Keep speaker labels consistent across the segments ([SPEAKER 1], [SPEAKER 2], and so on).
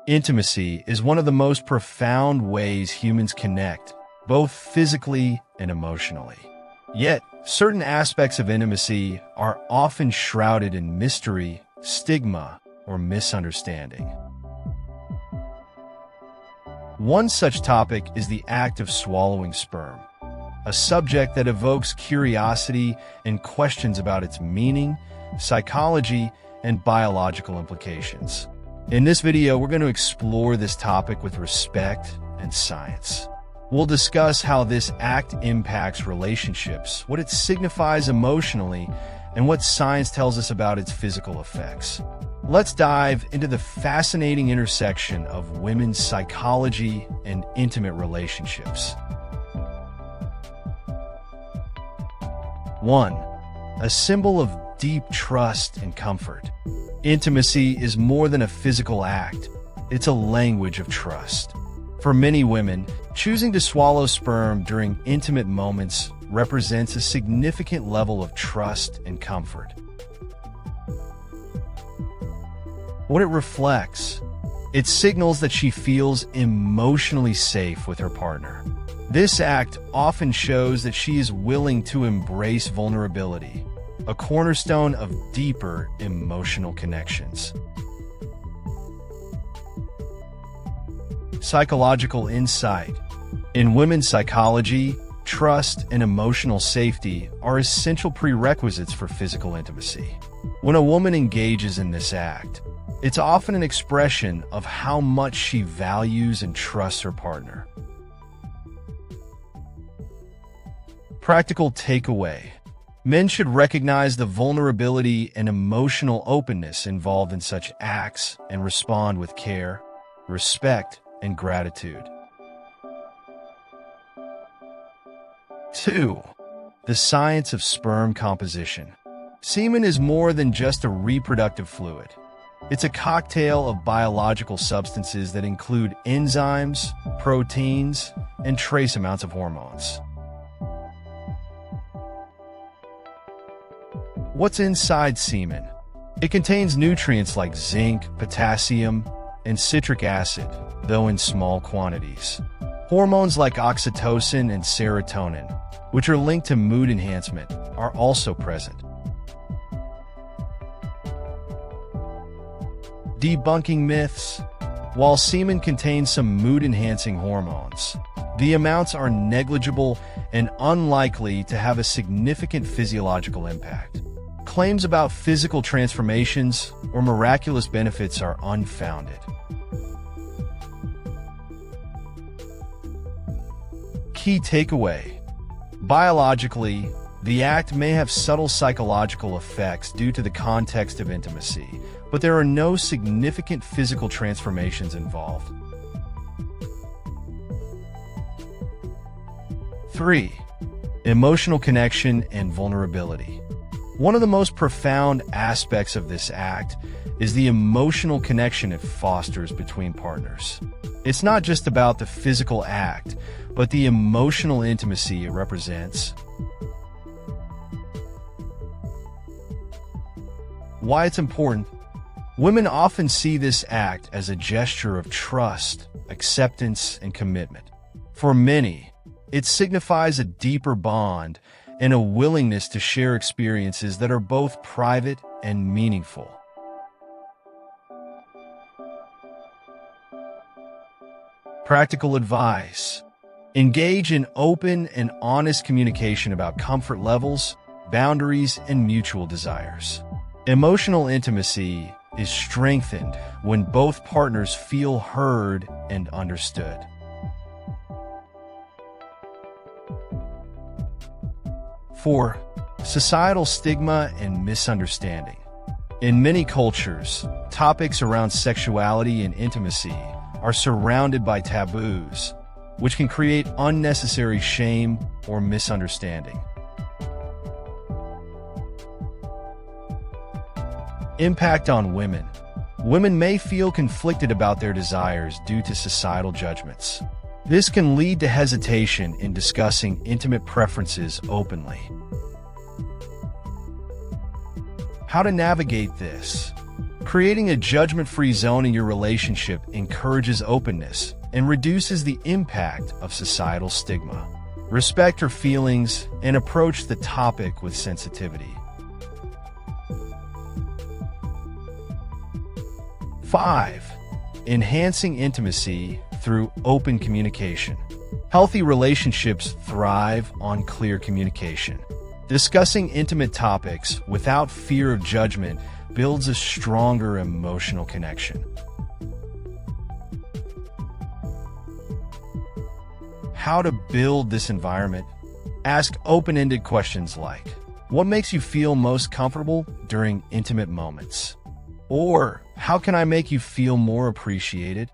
[SPEAKER 1] Intimacy is one of the most profound ways humans connect, both physically and emotionally. Yet, certain aspects of intimacy are often shrouded in mystery, stigma, or misunderstanding. One such topic is the act of swallowing sperm, a subject that evokes curiosity and questions about its meaning, psychology, and biological implications. In this video, we're going to explore this topic with respect and science. We'll discuss how this act impacts relationships, what it signifies emotionally, and what science tells us about its physical effects. Let's dive into the fascinating intersection of women's psychology and intimate relationships. 1. A symbol of deep trust and comfort. Intimacy is more than a physical act. It's a language of trust. For many women, choosing to swallow sperm during intimate moments represents a significant level of trust and comfort. What it reflects, it signals that she feels emotionally safe with her partner. This act often shows that she is willing to embrace vulnerability, a cornerstone of deeper emotional connections. Psychological insight. In women's psychology, trust and emotional safety are essential prerequisites for physical intimacy. When a woman engages in this act, it's often an expression of how much she values and trusts her partner. Practical takeaway. Men should recognize the vulnerability and emotional openness involved in such acts and respond with care, respect, and gratitude. 2. The science of sperm composition. Semen is more than just a reproductive fluid. It's a cocktail of biological substances that include enzymes, proteins, and trace amounts of hormones. What's inside semen? It contains nutrients like zinc, potassium, and citric acid, though in small quantities. Hormones like oxytocin and serotonin, which are linked to mood enhancement, are also present. Debunking myths. While semen contains some mood-enhancing hormones, the amounts are negligible and unlikely to have a significant physiological impact. Claims about physical transformations or miraculous benefits are unfounded. Key takeaway. Biologically, the act may have subtle psychological effects due to the context of intimacy, but there are no significant physical transformations involved. 3. Emotional connection and vulnerability. One of the most profound aspects of this act is the emotional connection it fosters between partners. It's not just about the physical act, but the emotional intimacy it represents. Why it's important? Women often see this act as a gesture of trust, acceptance, and commitment. For many, it signifies a deeper bond and a willingness to share experiences that are both private and meaningful. Practical advice. Engage in open and honest communication about comfort levels, boundaries, and mutual desires. Emotional intimacy is strengthened when both partners feel heard and understood. Four, societal stigma and misunderstanding. In many cultures, topics around sexuality and intimacy are surrounded by taboos, which can create unnecessary shame or misunderstanding. Impact on women. Women may feel conflicted about their desires due to societal judgments. This can lead to hesitation in discussing intimate preferences openly. How to navigate this? Creating a judgment-free zone in your relationship encourages openness and reduces the impact of societal stigma. Respect her feelings and approach the topic with sensitivity. 5. Enhancing intimacy through open communication. Healthy relationships thrive on clear communication. Discussing intimate topics without fear of judgment builds a stronger emotional connection. How to build this environment? Ask open-ended questions like, what makes you feel most comfortable during intimate moments? Or, how can I make you feel more appreciated?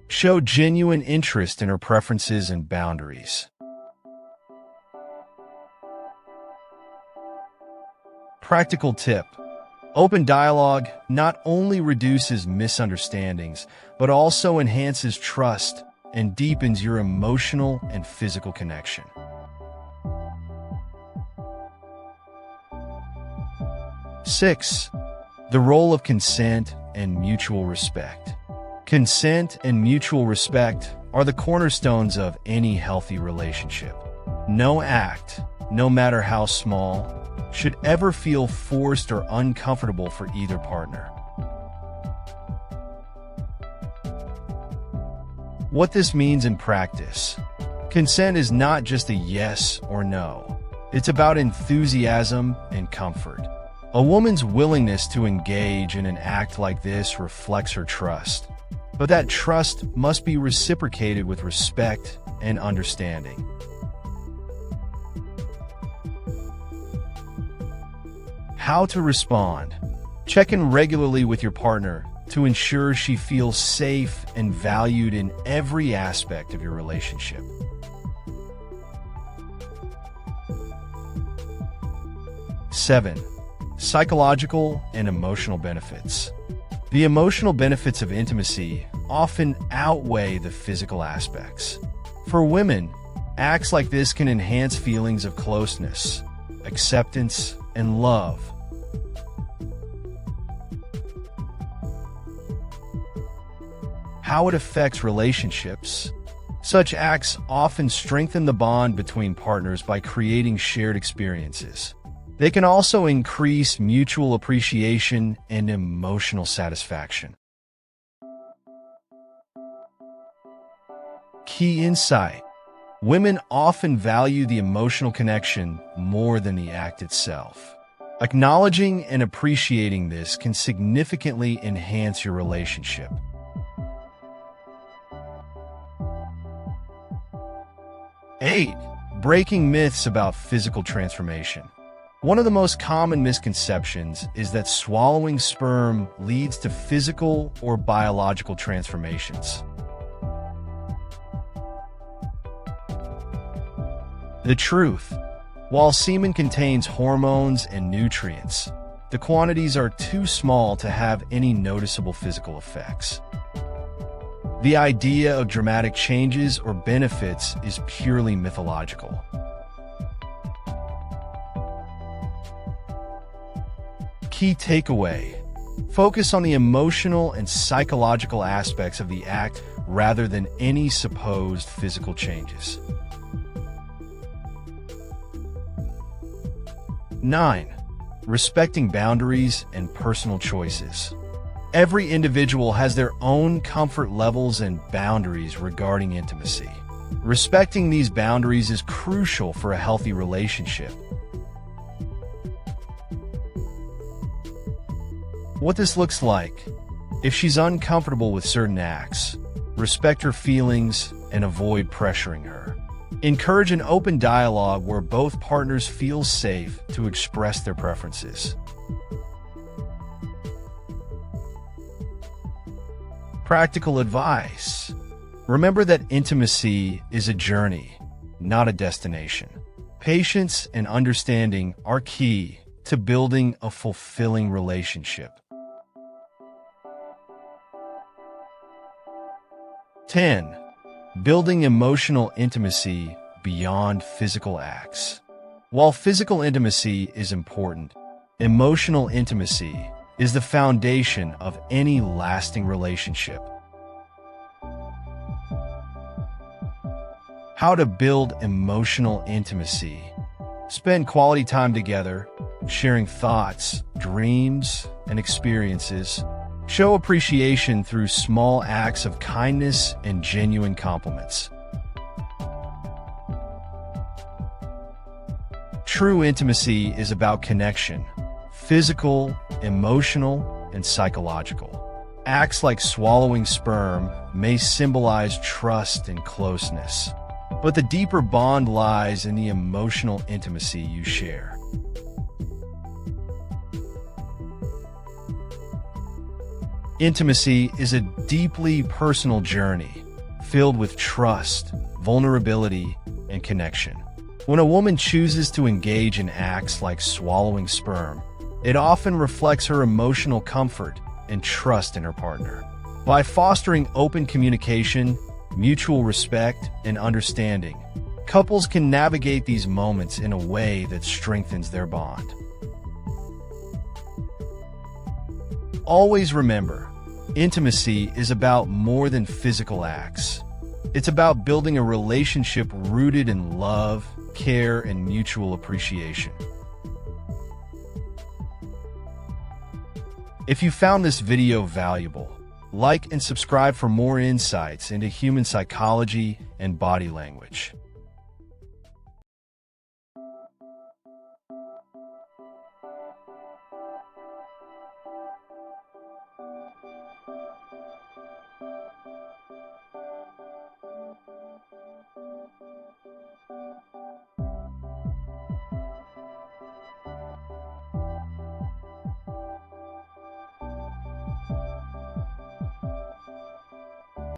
[SPEAKER 1] Show genuine interest in her preferences and boundaries. Practical tip. Open dialogue not only reduces misunderstandings, but also enhances trust and deepens your emotional and physical connection. Six, the role of consent and mutual respect. Consent and mutual respect are the cornerstones of any healthy relationship. No act, no matter how small, should ever feel forced or uncomfortable for either partner. What this means in practice. Consent is not just a yes or no. It's about enthusiasm and comfort. A woman's willingness to engage in an act like this reflects her trust. But that trust must be reciprocated with respect and understanding. How to respond. Check in regularly with your partner to ensure she feels safe and valued in every aspect of your relationship. Seven, psychological and emotional benefits. The emotional benefits of intimacy often outweigh the physical aspects. For women, acts like this can enhance feelings of closeness, acceptance, and love. How it affects relationships. Such acts often strengthen the bond between partners by creating shared experiences. They can also increase mutual appreciation and emotional satisfaction. Key insight. Women often value the emotional connection more than the act itself. Acknowledging and appreciating this can significantly enhance your relationship. 8. Breaking myths about physical transformation. One of the most common misconceptions is that swallowing sperm leads to physical or biological transformations. The truth. While semen contains hormones and nutrients, the quantities are too small to have any noticeable physical effects. The idea of dramatic changes or benefits is purely mythological. Key takeaway. Focus on the emotional and psychological aspects of the act rather than any supposed physical changes. 9. Respecting boundaries and personal choices. Every individual has their own comfort levels and boundaries regarding intimacy. Respecting these boundaries is crucial for a healthy relationship. What this looks like. If she's uncomfortable with certain acts, respect her feelings and avoid pressuring her. Encourage an open dialogue where both partners feel safe to express their preferences. Practical advice. Remember that intimacy is a journey, not a destination. Patience and understanding are key to building a fulfilling relationship. 10. Building emotional intimacy beyond physical acts. While physical intimacy is important, emotional intimacy is the foundation of any lasting relationship. How to build emotional intimacy. Spend quality time together, sharing thoughts, dreams, and experiences. Show appreciation through small acts of kindness and genuine compliments. True intimacy is about connection, physical, emotional, and psychological. Acts like swallowing sperm may symbolize trust and closeness, but the deeper bond lies in the emotional intimacy you share. Intimacy is a deeply personal journey, filled with trust, vulnerability, and connection. When a woman chooses to engage in acts like swallowing sperm, it often reflects her emotional comfort and trust in her partner. By fostering open communication, mutual respect, and understanding, couples can navigate these moments in a way that strengthens their bond. Always remember, intimacy is about more than physical acts. It's about building a relationship rooted in love, care, and mutual appreciation. If you found this video valuable, like and subscribe for more insights into human psychology and body language.